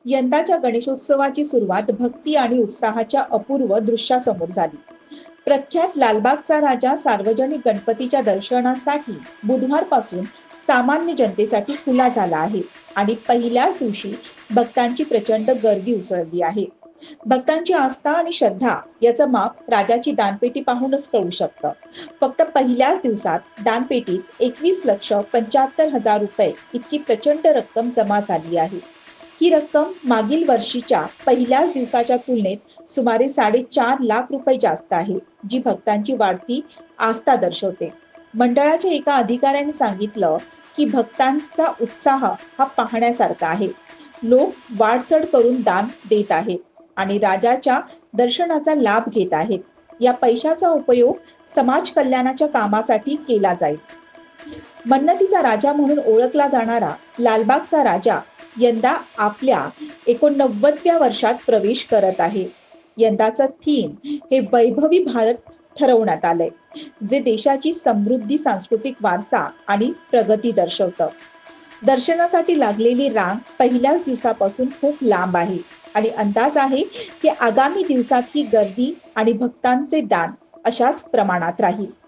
यंदाच्या गणेशोत्सवाची सुरुवात भक्ती आणि उत्साहाच्या अपूर्व दृश्यासमोर झाली. प्रख्यात लालबागचा राजा सार्वजनिक गणपतीच्या दर्शनासाठी बुधवारपासून सामान्य जनतेसाठी खुला झाला आहे आणि पहिल्याच दिवशी भक्तांची प्रचंड गर्दी उसळली आहे. भक्तांची आस्था आणि श्रद्धा याचं माप राजाची दानपेटी पाहूनच कळू शकतं. फक्त पहिल्याच दिवसात दानपेटीत 21,75,000 रुपये इतकी प्रचंड रक्कम जमा झाली आहे. ही रक्कम मागील वर्षीच्या पहिल्याच दिवसाच्या तुलनेत सुमारे 4.5 लाख रुपये जास्त आहे, जी भक्तांची वाढती आस्था दर्शवते. मंडळाच्या एका अधिकाऱ्याने सांगितलं की भक्तांचा उत्साह हा पाहण्यासारखा आहे. लोक वाढचढ करून दान देत आहेत आणि राजाच्या दर्शनाचा लाभ घेत आहेत. या पैशाचा उपयोग समाज कल्याणाच्या कामासाठी केला जाईल. मन्नतीचा राजा म्हणून ओळखला जाणारा लालबागचा राजा यंदा आपल्या 89व्या वर्षात प्रवेश करत आहे. यंदाचं थीम हे वैभवी भारत ठरवण्यात आलंय, जे देशाची समृद्धी, सांस्कृतिक वारसा आणि प्रगती दर्शवतं. दर्शनासाठी लागलेली रांग पहिल्याच दिवसापासून खूप लांब आहे आणि अंदाज आहे की आगामी दिवसात ही गर्दी आणि भक्तांचे दान अशाच प्रमाणात राहील.